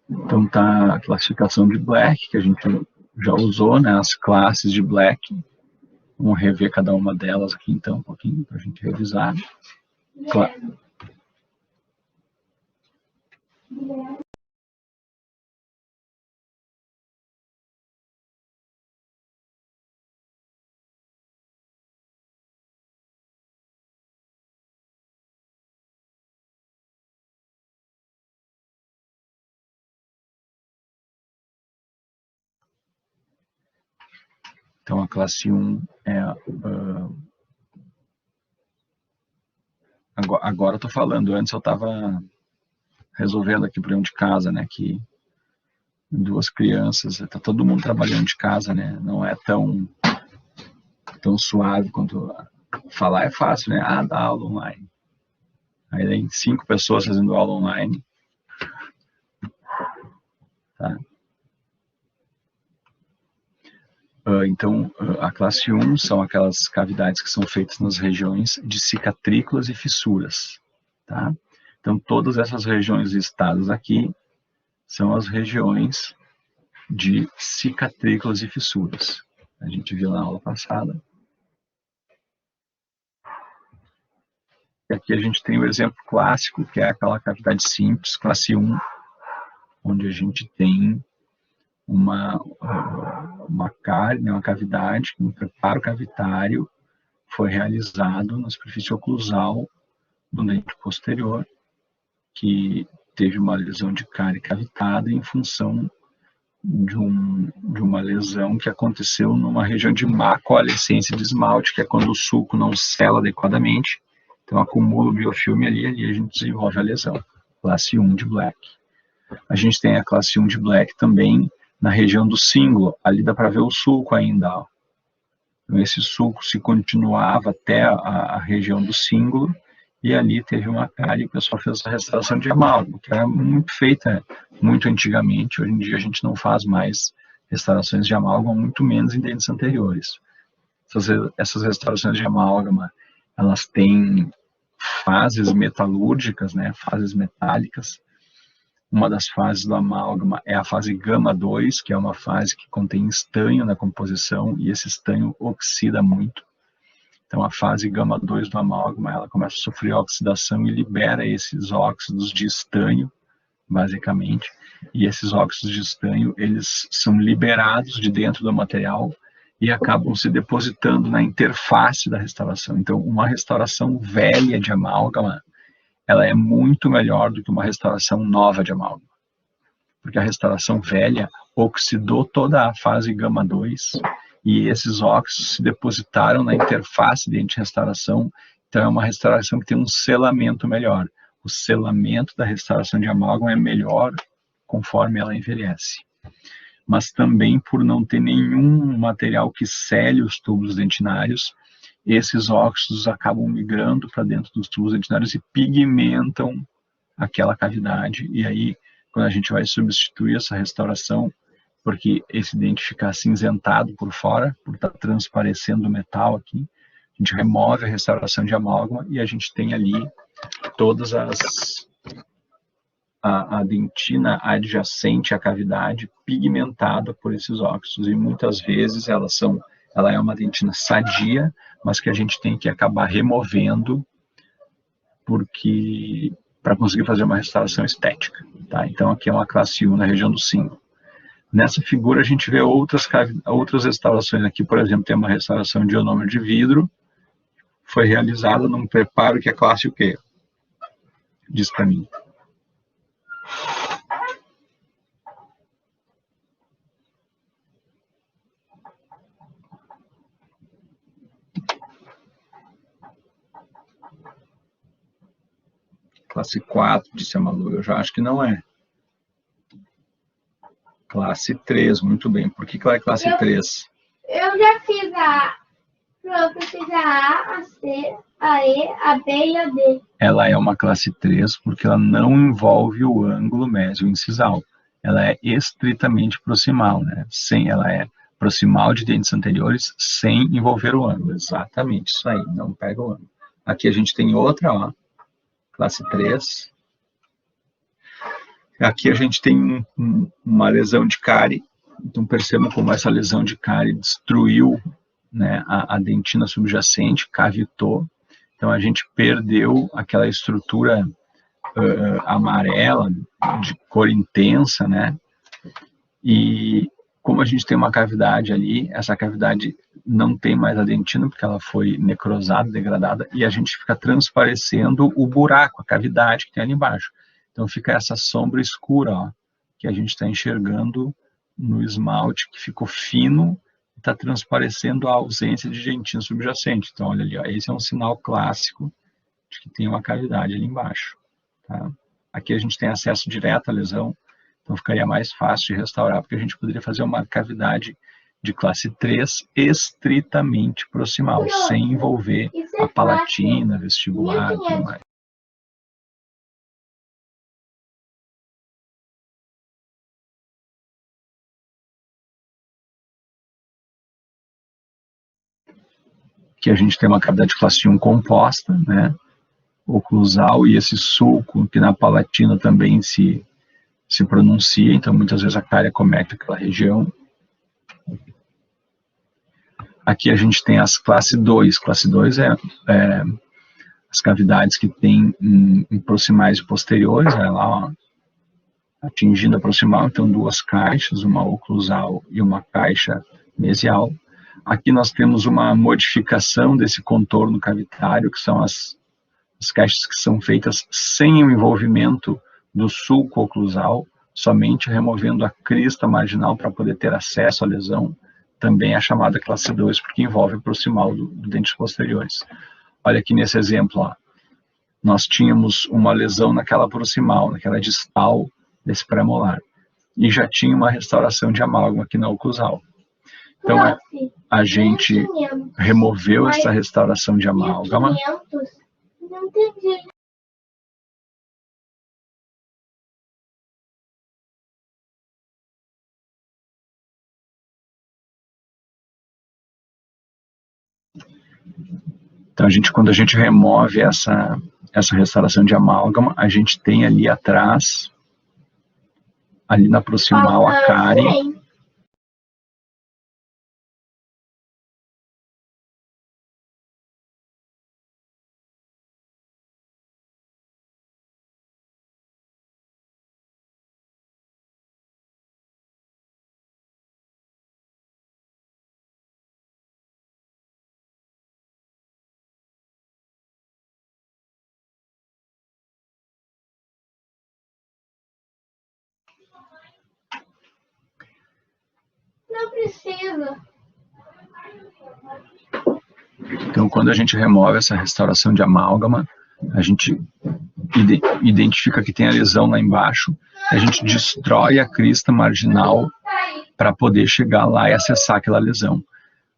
Então tá a classificação de Black, que a gente já usou, né, as classes de Black. Vamos rever cada uma delas aqui então, um pouquinho, para a gente revisar. Então, a classe 1 é... agora eu estou falando, antes eu estava resolvendo aqui o problema de casa, né, que 2 crianças, está todo mundo trabalhando de casa, né, não é tão suave quanto falar é fácil, né, dá aula online. Aí tem 5 pessoas fazendo aula online, tá? Então, a classe 1 são aquelas cavidades que são feitas nas regiões de cicatrículas e fissuras, tá? Então, todas essas regiões listadas aqui são as regiões de cicatrículas e fissuras. A gente viu na aula passada. E aqui a gente tem o exemplo clássico, que é aquela cavidade simples, classe 1, onde a gente tem uma cárie, uma cavidade, um preparo cavitário foi realizado na superfície oclusal do dente posterior, que teve uma lesão de cárie cavitada em função de uma lesão que aconteceu numa região de má coalescência de esmalte, que é quando o sulco não sela adequadamente, então acumula o biofilme ali e a gente desenvolve a lesão. Classe 1 de Black. A gente tem a classe 1 de Black também na região do cíngulo, ali dá para ver o sulco ainda, ó. Então, esse sulco se continuava até a região do cíngulo, e ali teve uma cárie e o pessoal fez essa restauração de amálgama, que era muito feita muito antigamente. Hoje em dia a gente não faz mais restaurações de amálgama, muito menos em dentes anteriores. Essas restaurações de amálgama, elas têm fases metalúrgicas, né, fases metálicas. Uma das fases do amálgama é a fase gama 2, que é uma fase que contém estanho na composição, e esse estanho oxida muito. Então, a fase gama 2 do amálgama, ela começa a sofrer oxidação e libera esses óxidos de estanho, basicamente. E esses óxidos de estanho, eles são liberados de dentro do material e acabam se depositando na interface da restauração. Então, uma restauração velha de amálgama, ela é muito melhor do que uma restauração nova de amálgama. Porque a restauração velha oxidou toda a fase gama 2 e esses óxidos se depositaram na interface dente-restauração. Então, é uma restauração que tem um selamento melhor. O selamento da restauração de amálgama é melhor conforme ela envelhece. Mas também por não ter nenhum material que cele os tubos dentinários, esses óxidos acabam migrando para dentro dos tubos dentinários e pigmentam aquela cavidade. E aí, quando a gente vai substituir essa restauração, porque esse dente fica acinzentado por fora, por estar transparecendo o metal aqui, a gente remove a restauração de amálgama e a gente tem ali todas a dentina adjacente à cavidade pigmentada por esses óxidos, e muitas vezes ela é uma dentina sadia, mas que a gente tem que acabar removendo para conseguir fazer uma restauração estética, tá? Então aqui é uma classe 1 na região do cíngulo. Nessa figura a gente vê outras restaurações. Aqui, por exemplo, tem uma restauração de ionômero de vidro, foi realizada num preparo que é classe o quê? Diz para mim. Classe 4, disse a Malu, eu já acho que não é. Classe 3, muito bem. Por que ela é classe 3? Eu já fiz a A, a C, a E, a B e a D. Ela é uma classe 3 porque ela não envolve o ângulo mesio-incisal. Ela é estritamente proximal, né? Ela é proximal de dentes anteriores sem envolver o ângulo. Exatamente, isso aí, não pega o ângulo. Aqui a gente tem outra, ó, classe 3. Aqui a gente tem uma lesão de cárie, então percebam como essa lesão de cárie destruiu, né, a dentina subjacente, cavitou. Então a gente perdeu aquela estrutura amarela, de cor intensa, né? E como a gente tem uma cavidade ali, essa cavidade não tem mais a dentina, porque ela foi necrosada, degradada, e a gente fica transparecendo o buraco, a cavidade que tem ali embaixo. Então fica essa sombra escura, ó, que a gente está enxergando no esmalte, que ficou fino, está transparecendo a ausência de dentina subjacente. Então olha ali, ó, esse é um sinal clássico de que tem uma cavidade ali embaixo. Tá? Aqui a gente tem acesso direto à lesão, então ficaria mais fácil de restaurar, porque a gente poderia fazer uma cavidade de classe 3 estritamente proximal, sem envolver a palatina, vestibular e tudo mais. Aqui a gente tem uma cavidade de classe 1 composta, né, oclusal, e esse sulco que na palatina também se pronuncia, então muitas vezes a cárie acomete aquela região. Aqui a gente tem as classe 2. Classe 2 é as cavidades que tem em proximais e posteriores, né, lá, ó, atingindo a proximal, então duas caixas, uma oclusal e uma caixa mesial. Aqui nós temos uma modificação desse contorno cavitário, que são as caixas que são feitas sem o envolvimento do sulco oclusal, somente removendo a crista marginal para poder ter acesso à lesão. Também é chamada classe 2, porque envolve o proximal do dentes posteriores. Olha aqui nesse exemplo, ó. Nós tínhamos uma lesão naquela proximal, naquela distal desse pré-molar, e já tinha uma restauração de amálgama aqui na oclusal. Então, a gente removeu essa restauração de amálgama. Não entendi. Então, quando a gente remove essa restauração de amálgama, a gente tem ali atrás, ali na proximal, a cárie. Não precisa. Então, quando a gente remove essa restauração de amálgama, a gente identifica que tem a lesão lá embaixo, a gente destrói a crista marginal para poder chegar lá e acessar aquela lesão.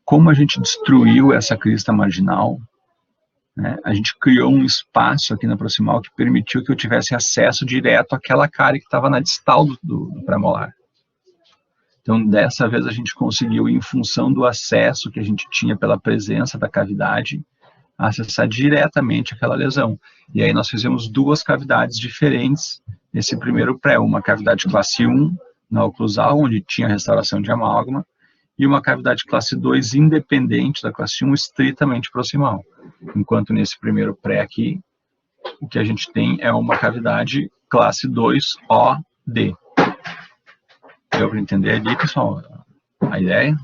Como a gente destruiu essa crista marginal, né, a gente criou um espaço aqui na proximal que permitiu que eu tivesse acesso direto àquela cárie que estava na distal do premolar. Então, dessa vez, a gente conseguiu, em função do acesso que a gente tinha pela presença da cavidade, acessar diretamente aquela lesão. E aí nós fizemos duas cavidades diferentes nesse primeiro pré, uma cavidade classe 1, na oclusal, onde tinha restauração de amálgama, e uma cavidade classe 2, independente da classe 1, estritamente proximal. Enquanto nesse primeiro pré aqui, o que a gente tem é uma cavidade classe 2OD. Deu para entender ali, pessoal, a ideia?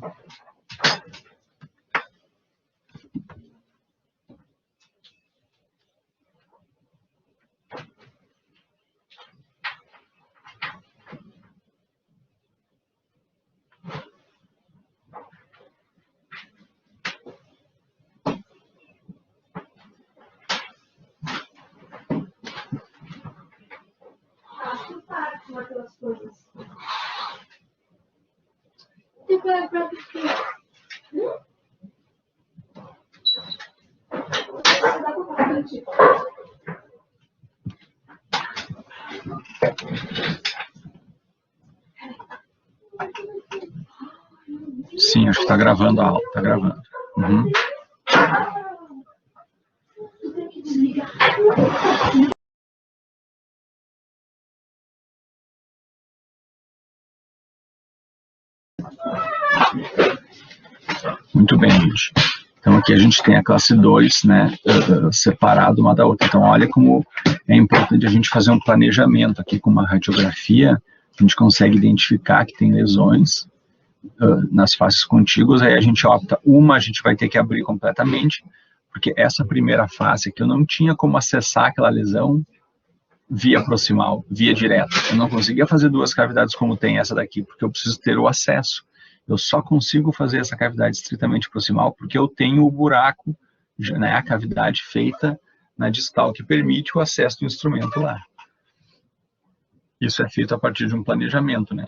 Sim, acho que está gravando a aula, está gravando. Uhum. Muito bem, gente. Então aqui a gente tem a classe 2, né, separado uma da outra. Então olha como é importante a gente fazer um planejamento aqui com uma radiografia. A gente consegue identificar que tem lesões nas faces contíguas, aí a gente opta, a gente vai ter que abrir completamente, porque essa primeira face aqui eu não tinha como acessar aquela lesão via proximal, via direta. Eu não conseguia fazer duas cavidades como tem essa daqui, porque eu preciso ter o acesso. Eu só consigo fazer essa cavidade estritamente proximal porque eu tenho o buraco, né, a cavidade feita na distal, que permite o acesso do instrumento lá. Isso é feito a partir de um planejamento, né?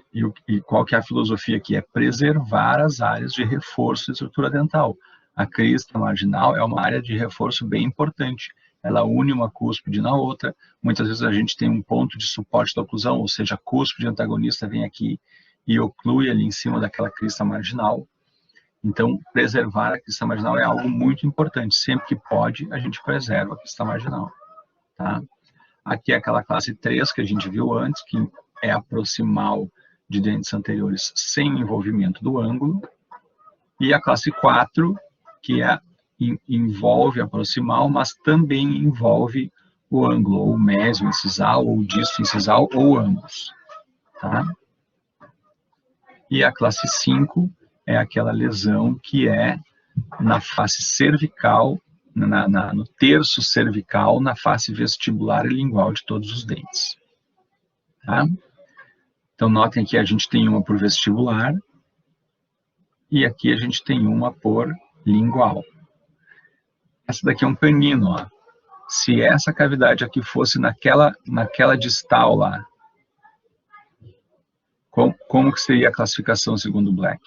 E qual que é a filosofia aqui? É preservar as áreas de reforço da estrutura dental. A crista marginal é uma área de reforço bem importante. Ela une uma cúspide na outra. Muitas vezes a gente tem um ponto de suporte da oclusão, ou seja, a cúspide antagonista vem aqui e oclui ali em cima daquela crista marginal. Então, preservar a crista marginal é algo muito importante. Sempre que pode, a gente preserva a crista marginal, tá? Aqui é aquela classe 3 que a gente viu antes, que é a proximal de dentes anteriores sem envolvimento do ângulo. E a classe 4, que envolve a proximal, mas também envolve o ângulo, ou o mésio incisal, ou o disto incisal, ou ambos. Tá? E a classe 5 é aquela lesão que é na face cervical, no terço cervical, na face vestibular e lingual de todos os dentes. Tá? Então, notem que a gente tem uma por vestibular e aqui a gente tem uma por lingual. Essa daqui é um canino, ó. Se essa cavidade aqui fosse naquela distal lá, como que seria a classificação segundo Black?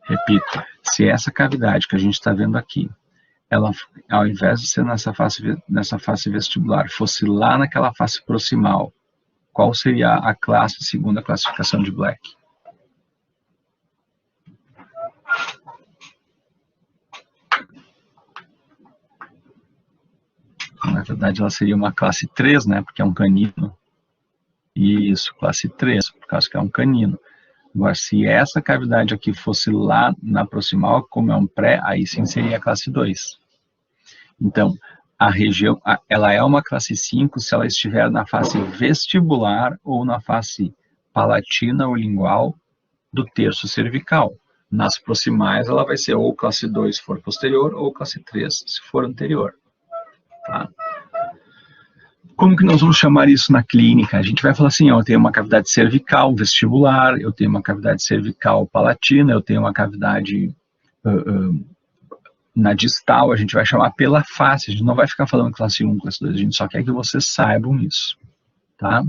Repito, se essa cavidade que a gente está vendo aqui, ela, ao invés de ser nessa face vestibular, fosse lá naquela face proximal, qual seria a classe segundo a classificação de Black? Na verdade, ela seria uma classe 3, né? Porque é um canino. Isso, classe 3, por causa que é um canino. Agora, se essa cavidade aqui fosse lá na proximal, como é um pré, aí sim seria a classe 2. Então, a região, ela é uma classe 5 se ela estiver na face vestibular ou na face palatina ou lingual do terço cervical. Nas proximais, ela vai ser ou classe 2 se for posterior, ou classe 3 se for anterior. Tá? Como que nós vamos chamar isso na clínica? A gente vai falar assim, ó, eu tenho uma cavidade cervical vestibular, eu tenho uma cavidade cervical palatina, eu tenho uma cavidade na distal, a gente vai chamar pela face, a gente não vai ficar falando classe 1, classe 2, a gente só quer que vocês saibam isso, tá?